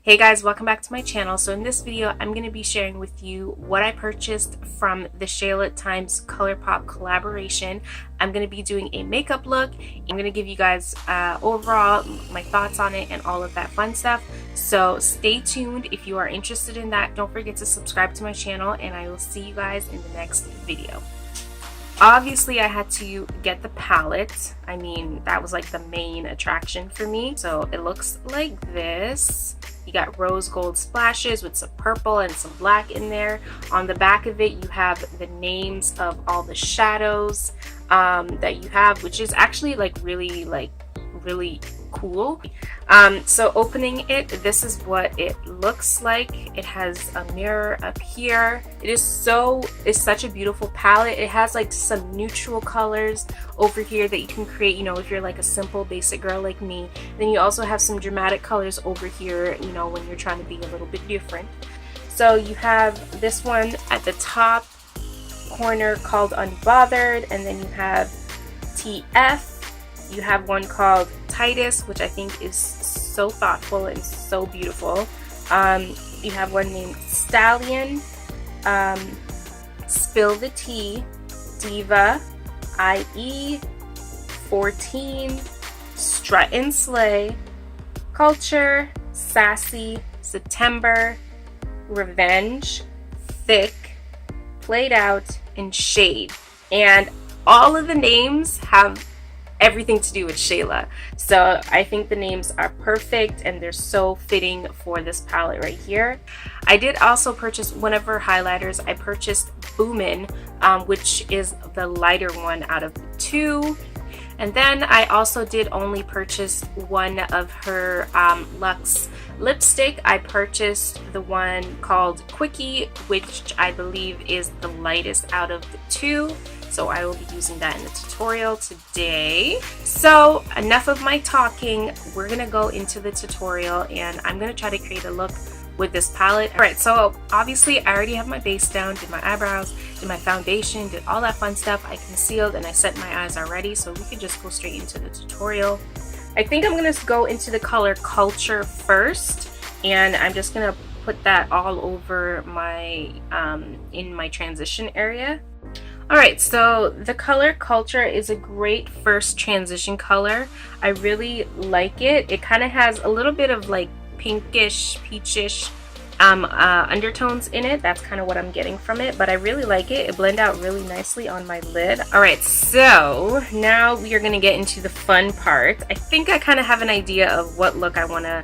Hey guys, welcome back to my channel. So in this video, I'm going to be sharing with you what I purchased from the Shayla x ColourPop collaboration. I'm going to be doing a makeup look. I'm going to give you guys overall my thoughts on it and all of that fun stuff. So stay tuned if you are interested in that. Don't forget to subscribe to my channel and I will see you guys in the next video. Obviously, I had to get the palette. I mean, that was like the main attraction for me. So it looks like this. You got rose gold splashes with some purple and some black in there. On the back of it, you have the names of all the shadows that you have, which is actually like really cool. So opening it, this is what it looks like. It has a mirror up here. It's such a beautiful palette. It has like some neutral colors over here that you can create, you know, if you're like a simple basic girl like me. Then you also have some dramatic colors over here, you know, when you're trying to be a little bit different. So you have this one at the top corner called Unbothered, and then you have TF. You have one called Titus, which I think is so thoughtful and so beautiful. You have one named Stallion, Spill the Tea, Diva, IE, 14, Strut and Slay, Culture, Sassy, September, Revenge, Thick, Played Out, and Shade. And all of the names have everything to do with Shayla, so I think the names are perfect and they're so fitting for this palette right here. I did also purchase one of her highlighters. I purchased Boomin', which is the lighter one out of the two, and then I also did only purchase one of her Luxe lipstick. I purchased the one called Quickie, which I believe is the lightest out of the two. So I will be using that in the tutorial today. So enough of my talking. We're gonna go into the tutorial and I'm gonna try to create a look with this palette. All right, so obviously I already have my base down, did my eyebrows, did my foundation, did all that fun stuff. I concealed and I set my eyes already, so we could just go straight into the tutorial. I think I'm gonna go into the color Culture first, and I'm just gonna put that all over my, in my transition area. Alright, so the color Culture is a great first transition color. I really like it. It kind of has a little bit of like pinkish, peachish undertones in it. That's kind of what I'm getting from it, but I really like it. It blends out really nicely on my lid. Alright, so now we are going to get into the fun part. I think I kind of have an idea of what look I want to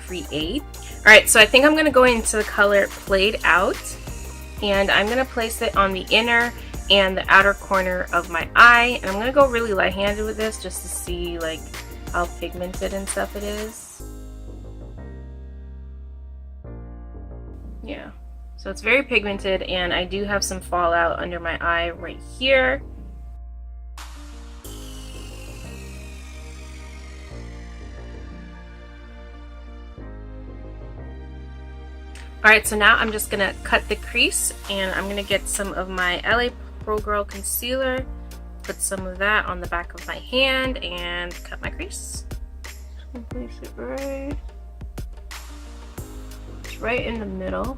create. Alright, so I think I'm going to go into the color Played Out, and I'm going to place it on the inner and the outer corner of my eye, and I'm gonna go really light-handed with this just to see like how pigmented and stuff it is. Yeah, so it's very pigmented, and I do have some fallout under my eye right here. Alright, so now I'm just gonna cut the crease, and I'm gonna get some of my LA Pro Girl concealer, put some of that on the back of my hand, and cut my crease. Just place it right. It's right in the middle.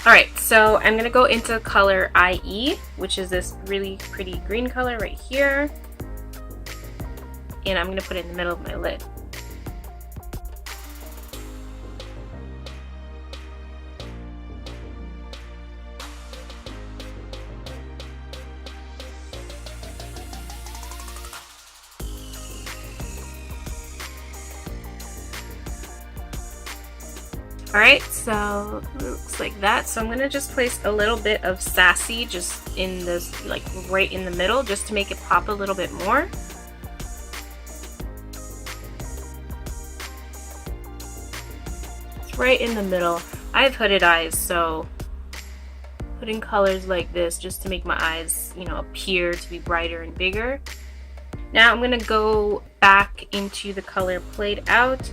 Alright, so I'm gonna go into color IE, which is this really pretty green color right here. And I'm going to put it in the middle of my lid. Alright, so it looks like that. So I'm going to just place a little bit of Sassy just in this, like right in the middle, just to make it pop a little bit more. Right in the middle. I have hooded eyes, so putting colors like this just to make my eyes, you know, appear to be brighter and bigger. Now I'm gonna go back into the color Played Out,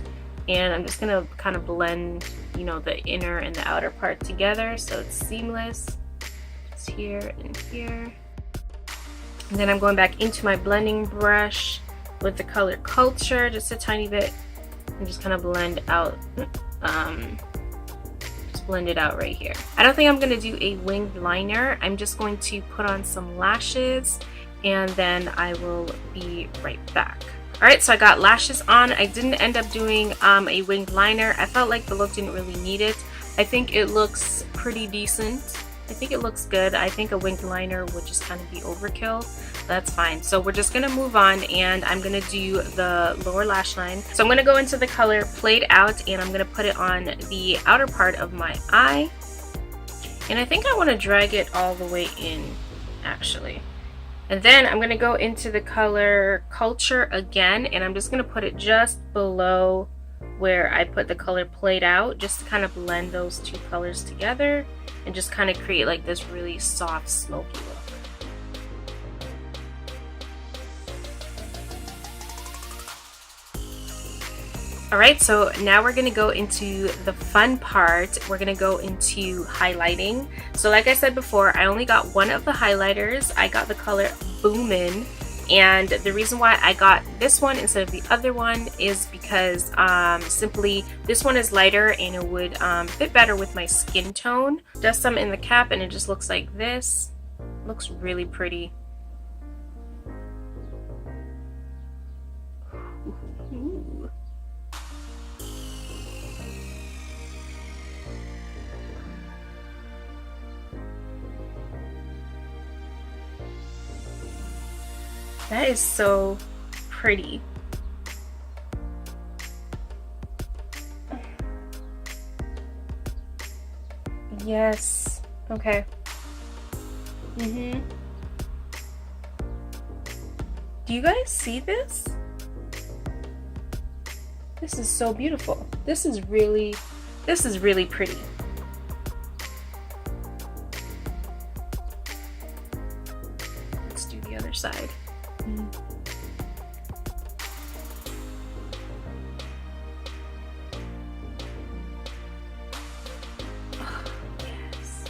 and I'm just gonna kind of blend, you know, the inner and the outer part together so it's seamless. Just here and here. And then I'm going back into my blending brush with the color Culture, just a tiny bit, and just kind of blend out, just blend it out right here. I don't think I'm going to do a winged liner. I'm just going to put on some lashes, and then I will be right back. Alright, so I got lashes on. I didn't end up doing a winged liner. I felt like the look didn't really need it. I think it looks pretty decent. I think it looks good. I think a winged liner would just kind of be overkill. That's fine. So we're just going to move on, and I'm going to do the lower lash line. So I'm going to go into the color Played Out, and I'm going to put it on the outer part of my eye. And I think I want to drag it all the way in, actually. And then I'm going to go into the color Culture again, and I'm just going to put it just below where I put the color Played Out, just to kind of blend those two colors together and just kind of create like this really soft, smoky look. Alright, so now we're going to go into the fun part. We're going to go into highlighting. So like I said before, I only got one of the highlighters. I got the color Boomin', and the reason why I got this one instead of the other one is because simply this one is lighter and it would fit better with my skin tone. Does some in the cap and it just looks like this. Looks really pretty. Ooh. That is so pretty. Yes. Okay. Do you guys see this? This is so beautiful. This is really pretty. Let's do the other side. Oh, yes.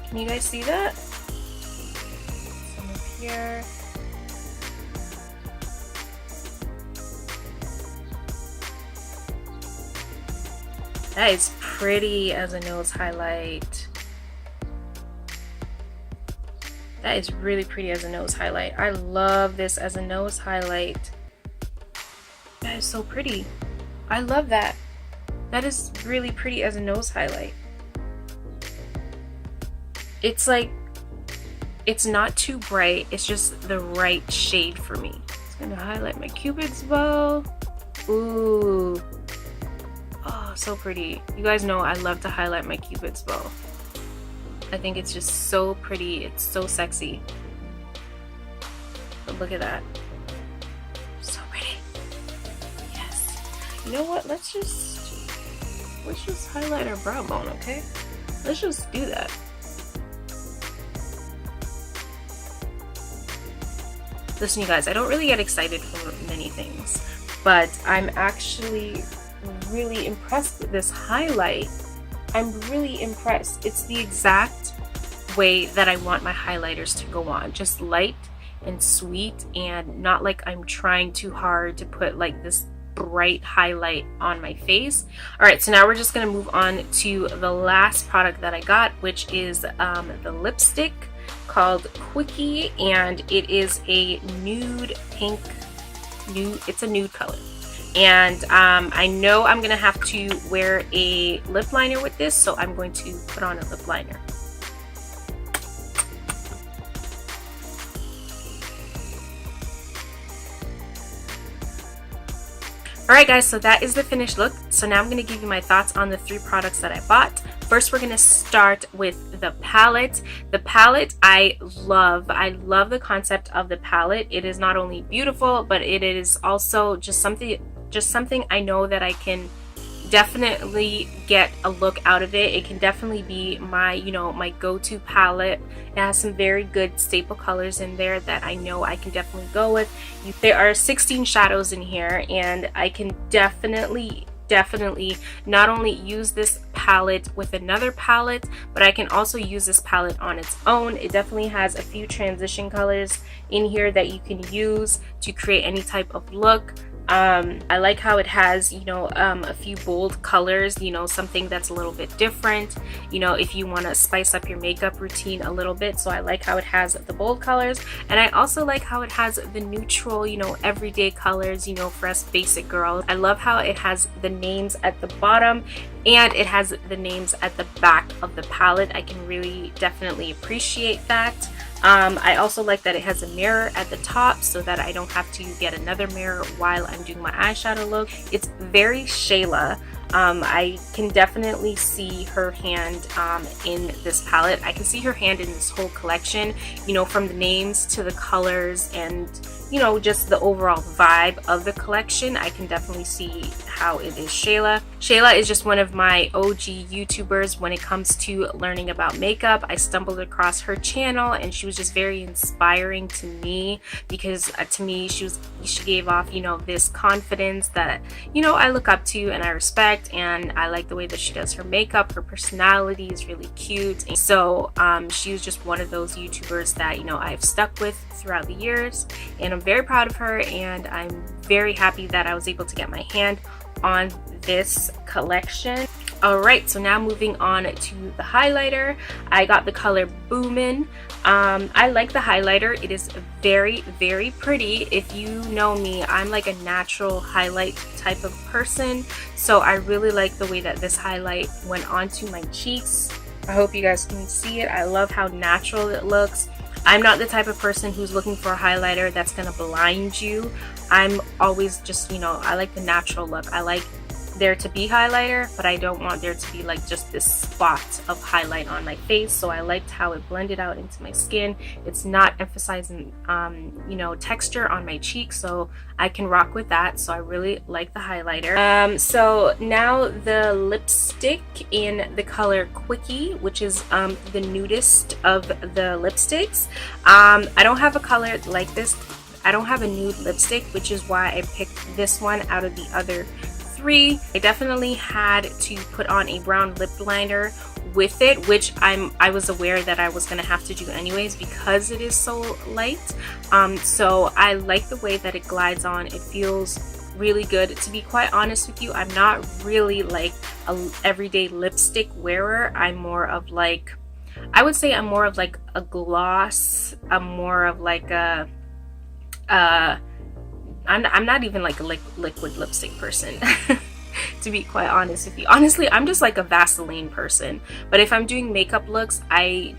Can you guys see that? Some up here. That is pretty as a nose highlight. That is really pretty as a nose highlight. I love this as a nose highlight. That is so pretty. I love that. That is really pretty as a nose highlight. It's like, it's not too bright. It's just the right shade for me. It's gonna highlight my Cupid's bow. Ooh. Oh, so pretty. You guys know I love to highlight my Cupid's bow. I think it's just so pretty. It's so sexy. But look at that. So pretty. Yes. You know what? Let's just highlight our brow bone, okay? Let's just do that. Listen, you guys, I don't really get excited for many things, but I'm actually really impressed with this highlight. I'm really impressed. It's the exact way that I want my highlighters to go on. Just light and sweet, and not like I'm trying too hard to put like this bright highlight on my face. Alright, so now we're just going to move on to the last product that I got, which is the lipstick called Quickie, and it is a nude pink, it's a nude color. And I know I'm gonna have to wear a lip liner with this, so I'm going to put on a lip liner. Alright guys, so that is the finished look. So now I'm going to give you my thoughts on the 3 products that I bought. First, we're going to start with the palette. The palette I love the concept of the palette. It is not only beautiful, but it is also just something I know that I can definitely get a look out of it. It can definitely be my, you know, my go-to palette. It has some very good staple colors in there that I know I can definitely go with. There are 16 shadows in here, and I can definitely not only use this palette with another palette, but I can also use this palette on its own. It definitely has a few transition colors in here that you can use to create any type of look. I like how it has, you know, a few bold colors, you know, something that's a little bit different, you know, if you want to spice up your makeup routine a little bit. So I like how it has the bold colors, and I also like how it has the neutral, you know, everyday colors, you know, for us basic girls. I love how it has the names at the bottom and it has the names at the back of the palette. I can really definitely appreciate that. I also like that it has a mirror at the top so that I don't have to get another mirror while I'm doing my eyeshadow look. It's very Shayla. I can definitely see her hand in this palette. I can see her hand in this whole collection, you know, from the names to the colors and, you know, just the overall vibe of the collection. I can definitely see how it is Shayla. Shayla is just one of my OG YouTubers when it comes to learning about makeup. I stumbled across her channel and she was just very inspiring to me because to me she gave off, you know, this confidence that, you know, I look up to and I respect, and I like the way that she does her makeup. Her personality is really cute, and so she was just one of those YouTubers that, you know, I've stuck with throughout the years, and I'm very proud of her, and I'm very happy that I was able to get my hand on this collection. Alright, so now moving on to the highlighter. I got the color Boomin'. I like the highlighter. It is very, very pretty. If you know me, I'm like a natural highlight type of person, so I really like the way that this highlight went onto my cheeks. I hope you guys can see it. I love how natural it looks. I'm not the type of person who's looking for a highlighter that's gonna blind you. I'm always just, you know, I like the natural look. I like there to be highlighter, but I don't want there to be like just this spot of highlight on my face. So I liked how it blended out into my skin. It's not emphasizing you know, texture on my cheek, so I can rock with that. So I really like the highlighter. So now the lipstick in the color Quickie, which is the nudist of the lipsticks. I don't have a color like this. I don't have a nude lipstick, which is why I picked this one out of the other three. I definitely had to put on a brown lip liner with it, which I was aware that I was gonna have to do anyways because it is so light. So I like the way that it glides on. It feels really good. To be quite honest with you, I'm not really like a everyday lipstick wearer. I'm more of like, I would say I'm more of like a gloss. I'm more of like a I'm not even like a liquid lipstick person to be quite honest with you. Honestly, I'm just like a Vaseline person. But if I'm doing makeup looks, I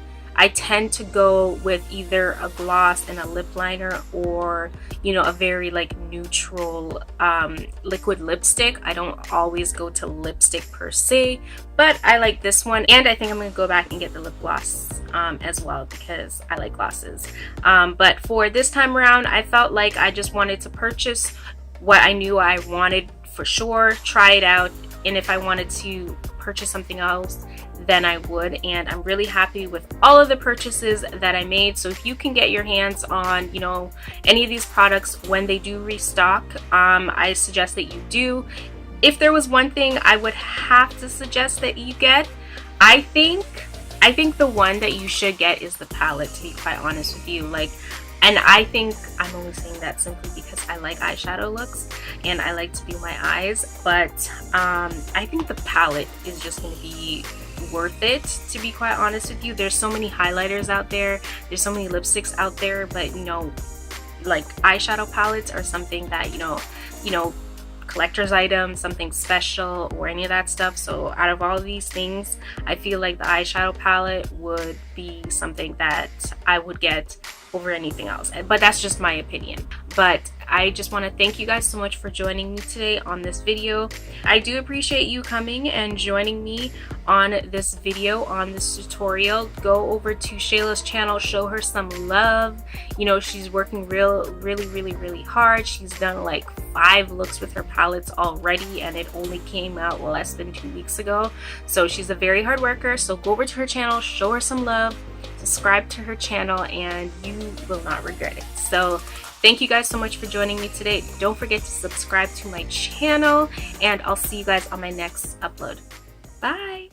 tend to go with either a gloss and a lip liner, or, you know, a very like neutral liquid lipstick. I don't always go to lipstick per se, but I like this one, and I think I'm gonna go back and get the lip gloss as well because I like glosses. But for this time around, I felt like I just wanted to purchase what I knew I wanted for sure, try it out, and if I wanted to purchase something else, then I would. And I'm really happy with all of the purchases that I made. So if you can get your hands on, you know, any of these products when they do restock, I suggest that you do. If there was one thing I would have to suggest that you get, I think the one that you should get is the palette, to be quite honest with you. Like, and I think I'm only saying that simply because I like eyeshadow looks and I like to do my eyes, but I think the palette is just going to be worth it, to be quite honest with you. There's so many highlighters out there, there's so many lipsticks out there, but you know, like eyeshadow palettes are something that, you know, collector's item, something special, or any of that stuff. So out of all of these things, I feel like the eyeshadow palette would be something that I would get over anything else, but that's just my opinion. But I just want to thank you guys so much for joining me today on this video. I do appreciate you coming and joining me on this video, on this tutorial. Go over to Shayla's channel, show her some love. You know, she's working really hard. She's done like 5 looks with her palettes already, and it only came out less than 2 weeks ago. So she's a very hard worker. So go over to her channel, show her some love, subscribe to her channel, and you will not regret it. So thank you guys so much for joining me today. Don't forget to subscribe to my channel, and I'll see you guys on my next upload. Bye.